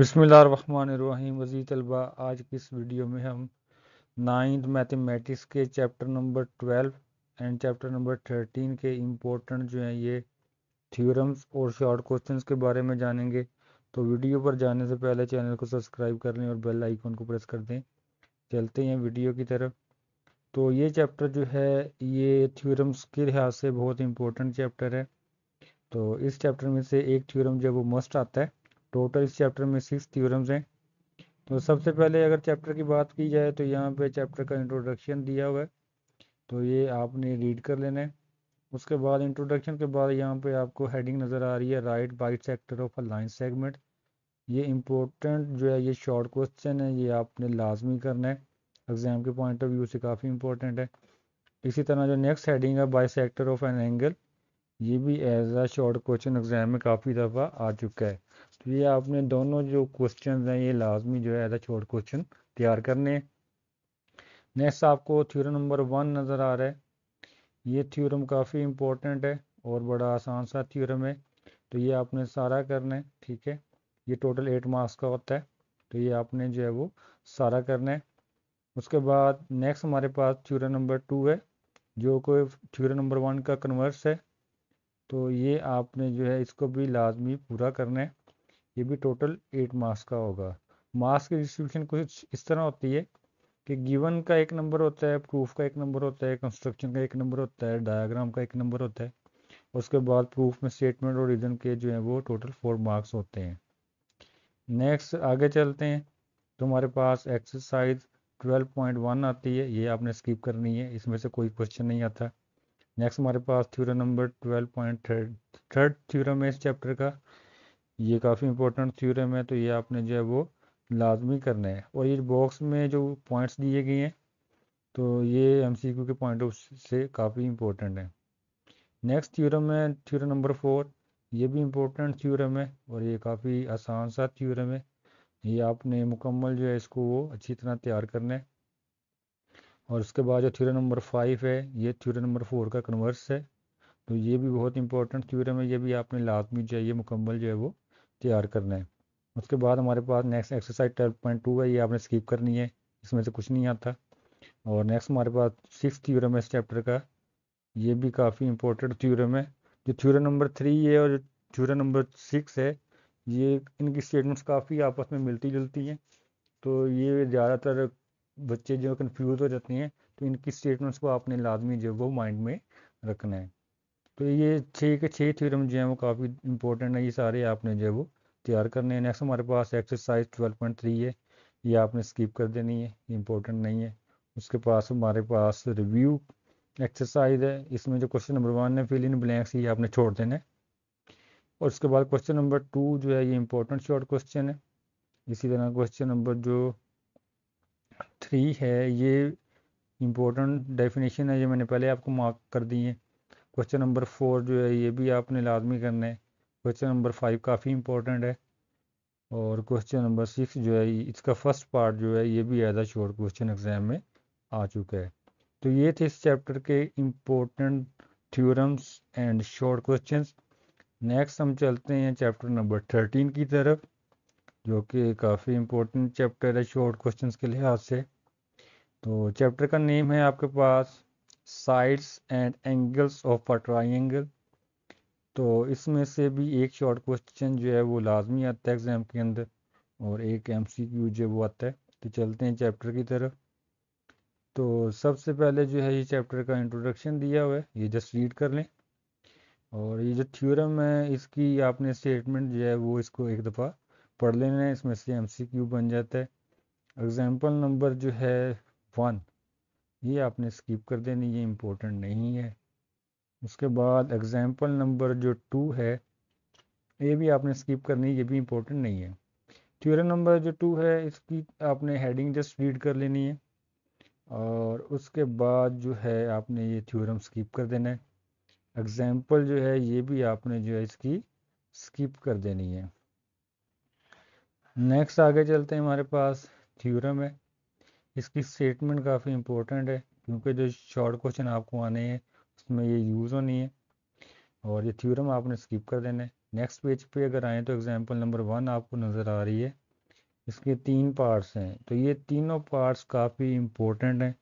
बिस्मिल्लाहिर्रहमानिर्रहीम। वज़ीर तलबा, आज की इस वीडियो में हम 9th मैथमेटिक्स के chapter number 12 and chapter number 13 के इम्पोर्टेंट जो हैं ये थ्योरम्स और शॉर्ट क्वेश्चंस के बारे में जानेंगे। तो वीडियो पर जाने से पहले चैनल को सब्सक्राइब कर लें और बेल आइकन को प्रेस कर दें। चलते हैं वीडियो की तरफ। तो ये चैप्टर जो है ये थ्योरम्स के लिहाज से बहुत इंपॉर्टेंट चैप्टर है। तो इस चैप्टर में से एक थ्योरम जो वो मस्ट आता है। टोटल इस चैप्टर में 6 थ्योरम्स हैं। तो सबसे पहले अगर चैप्टर की बात की जाए तो यहाँ पे चैप्टर का इंट्रोडक्शन दिया हुआ है, तो ये आपने रीड कर लेना है। उसके बाद इंट्रोडक्शन के बाद यहाँ पे आपको हेडिंग नज़र आ रही है, right bisector of a line segment. ये इम्पोर्टेंट जो है ये शॉर्ट क्वेश्चन है, ये आपने लाजमी करना है, एग्जाम के पॉइंट ऑफ व्यू से काफ़ी इंपॉर्टेंट है। इसी तरह जो नेक्स्ट हेडिंग है, by sector of an angle, ये भी एज आ शॉर्ट क्वेश्चन एग्जाम में काफ़ी दफ़ा आ चुका है। तो ये आपने दोनों जो क्वेश्चन हैं ये लाजमी जो है एज आ शॉर्ट क्वेश्चन तैयार करने हैं। नेक्स्ट आपको थ्योरम नंबर 1 नज़र आ रहा है। ये थ्योरम काफ़ी इंपॉर्टेंट है और बड़ा आसान सा थ्योरम है। तो ये आपने सारा करना है, ठीक है। ये टोटल 8 मार्क्स का होता है, तो ये आपने जो है वो सारा करना है। उसके बाद नेक्स्ट हमारे पास थ्योरम नंबर 2 है, जो कोई थ्योरम नंबर 1 का कन्वर्स है। तो ये आपने जो है इसको भी लाजमी पूरा करना है। ये भी टोटल 8 मार्क्स का होगा। मार्क्स की डिस्ट्रीब्यूशन कुछ इस तरह होती है कि गिवन का एक नंबर होता है, प्रूफ का एक नंबर होता है, कंस्ट्रक्शन का एक नंबर होता है, डायग्राम का एक नंबर होता है। उसके बाद प्रूफ में स्टेटमेंट और रीजन के जो है वो टोटल 4 मार्क्स होते हैं। नेक्स्ट आगे चलते हैं। तो हमारे पास एक्सरसाइज 12.1 आती है, ये आपने स्किप करनी है, इसमें से कोई क्वेश्चन नहीं आता। नेक्स्ट हमारे पास थ्योरम नंबर 12.3 थ्योरम है इस चैप्टर का। ये काफ़ी इंपॉर्टेंट थ्योरम है, तो ये आपने जो है वो लाजमी करना है। और ये बॉक्स में जो पॉइंट्स दिए गए हैं तो ये एमसीक्यू के पॉइंट ऑफ से काफ़ी इंपॉर्टेंट है। नेक्स्ट थ्योरम है थ्योरम नंबर 4। ये भी इंपॉर्टेंट थ्योरम है और ये काफ़ी आसान सा थ्योरम है। ये आपने मुकम्मल जो है इसको वो अच्छी तरह तैयार करना है। और उसके बाद जो थ्योरम नंबर 5 है, ये थ्योरम नंबर 4 का कन्वर्स है। तो ये भी बहुत इंपॉर्टेंट थ्योरम है, ये भी आपने लाजमी जो है ये मुकम्मल जो है वो तैयार करना है। उसके बाद हमारे पास नेक्स्ट एक्सरसाइज 12.2 है, ये आपने स्किप करनी है, इसमें से कुछ नहीं आता। और नेक्स्ट हमारे पास 6 थ्योरम है इस चैप्टर का। ये भी काफ़ी इंपॉर्टेंट थ्योरम है। जो थ्योरम नंबर 3 है और जो थ्योरम नंबर 6 है, ये इनकी स्टेटमेंट्स काफ़ी आपस में मिलती जुलती हैं। तो ये ज़्यादातर बच्चे जो कंफ्यूज हो जाते हैं, तो इनकी स्टेटमेंट्स को आपने लाजमी जो है वो माइंड में रखना है। तो ये 6 के 6 थ्योरम जो हैं वो काफ़ी इंपॉर्टेंट है, ये सारे आपने जो है वो तैयार करने हैं। नेक्स्ट हमारे पास एक्सरसाइज 12.3 है, ये आपने स्किप कर देनी है, इंपॉर्टेंट नहीं है। उसके पास हमारे पास रिव्यू एक्सरसाइज है, इसमें जो क्वेश्चन नंबर 1 है, फिल इन ब्लैंक्स, ये आपने छोड़ देना है। और उसके बाद क्वेश्चन नंबर 2 जो है ये इंपॉर्टेंट शॉर्ट क्वेश्चन है। इसी तरह क्वेश्चन नंबर जो 3 है ये इंपॉर्टेंट डेफिनेशन है, ये मैंने पहले आपको मार्क कर दी है। क्वेश्चन नंबर 4 जो है ये भी आपने लाजमी करना है। क्वेश्चन नंबर 5 काफ़ी इंपॉर्टेंट है। और क्वेश्चन नंबर 6 जो है इसका फर्स्ट पार्ट जो है ये भी एज आ शॉर्ट क्वेश्चन एग्जाम में आ चुका है। तो ये थे इस चैप्टर के important theorems and short questions. Next हम चलते हैं चैप्टर नंबर 13 की तरफ, जो कि काफ़ी इम्पोर्टेंट चैप्टर है शॉर्ट क्वेश्चंस के लिहाज से। तो चैप्टर का नेम है आपके पास sides and angles of a triangle. तो इसमें से भी एक शॉर्ट क्वेश्चन जो है वो लाजमी आता है एग्जाम के अंदर, और एक एमसीक्यू जो वो आता है। तो चलते हैं चैप्टर की तरफ। तो सबसे पहले जो है ये चैप्टर का इंट्रोडक्शन दिया हुआ है, ये जस्ट रीड कर लें। और ये जो थ्योरम है इसकी आपने स्टेटमेंट जो है वो इसको एक दफ़ा पढ़ लेना है, इसमें से एमसीक्यू बन जाता है। एग्जाम्पल नंबर जो है 1, ये आपने स्किप कर देनी, ये इम्पोर्टेंट नहीं है। उसके बाद एग्जाम्पल नंबर जो 2 है, ये भी आपने स्किप करनी, ये भी इम्पोर्टेंट नहीं है। थ्योरम नंबर जो 2 है इसकी आपने हेडिंग जस्ट रीड कर लेनी है। और उसके बाद जो है आपने ये थ्योरम स्किप कर देना है। एग्जाम्पल जो है ये भी आपने जो है इसकी स्किप कर देनी है। नेक्स्ट आगे चलते हैं, हमारे पास थ्योरम है, इसकी स्टेटमेंट काफ़ी इंपॉर्टेंट है, क्योंकि जो शॉर्ट क्वेश्चन आपको आने हैं उसमें ये यूज़ होनी है। और ये थ्योरम आपने स्किप कर देना है। नेक्स्ट पेज पे अगर आए तो एग्जाम्पल नंबर 1 आपको नज़र आ रही है। इसके 3 पार्ट्स हैं, तो ये तीनों पार्ट्स काफ़ी इम्पोर्टेंट हैं।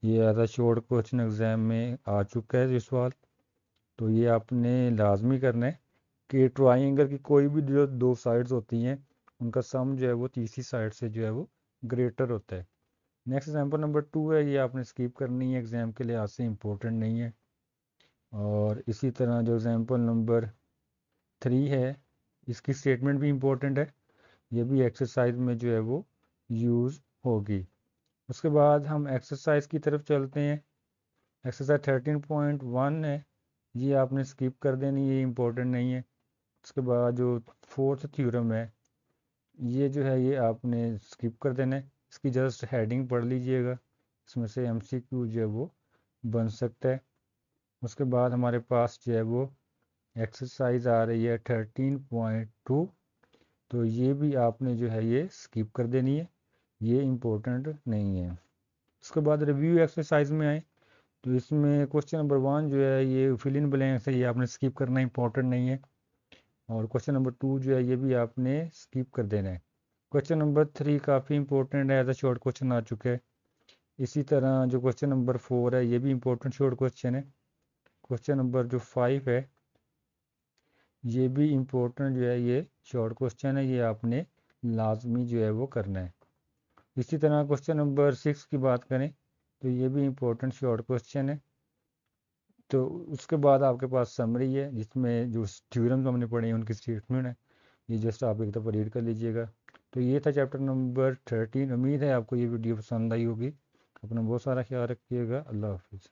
ये as a short question exam में आ चुका है ये सवाल, तो ये आपने लाजमी करना है कि ट्राइंगल की कोई भी जो 2 साइड्स होती हैं उनका सम जो है वो तीसरी साइड से जो है वो ग्रेटर होता है। नेक्स्ट एग्जांपल नंबर 2 है, ये आपने स्किप करनी है, एग्ज़ाम के लिहाज से इम्पोर्टेंट नहीं है। और इसी तरह जो एग्जांपल नंबर 3 है, इसकी स्टेटमेंट भी इम्पोर्टेंट है, ये भी एक्सरसाइज में जो है वो यूज़ होगी। उसके बाद हम एक्सरसाइज की तरफ चलते हैं। एक्सरसाइज 13.1 है, ये आपने स्किप कर देनी, ये इम्पोर्टेंट नहीं है। उसके बाद जो फोर्थ थ्योरम है, ये जो है ये आपने स्किप कर देना है, इसकी जस्ट हेडिंग पढ़ लीजिएगा, इसमें से एमसीक्यू जो है वो बन सकता है। उसके बाद हमारे पास जो है वो एक्सरसाइज आ रही है 13.2, तो ये भी आपने जो है ये स्किप कर देनी है, ये इम्पोर्टेंट नहीं है। उसके बाद रिव्यू एक्सरसाइज में आए, तो इसमें क्वेश्चन नंबर 1 जो है ये फिल इन ब्लैंक्स है, ये आपने स्किप करना, इंपॉर्टेंट नहीं है। और क्वेश्चन नंबर 2 जो है ये भी आपने स्किप कर देना है। क्वेश्चन नंबर 3 काफ़ी इंपॉर्टेंट है, एज अ शॉर्ट क्वेश्चन आ चुका है। इसी तरह जो क्वेश्चन नंबर 4 है, ये भी इंपॉर्टेंट शॉर्ट क्वेश्चन है। क्वेश्चन नंबर जो 5 है, ये भी इंपॉर्टेंट जो है ये शॉर्ट क्वेश्चन है, ये आपने लाजमी जो है वो करना है। इसी तरह क्वेश्चन नंबर 6 की बात करें, तो ये भी इंपॉर्टेंट शॉर्ट क्वेश्चन है। तो उसके बाद आपके पास समरी है, जिसमें जो थ्योरम्स हमने पढ़े हैं उनकी स्टेटमेंट है, ये जस्ट आप एक दफ़ा रीड कर लीजिएगा। तो ये था चैप्टर नंबर 13। उम्मीद है आपको ये वीडियो पसंद आई होगी। अपना बहुत सारा ख्याल रखिएगा। अल्लाह हाफिज़।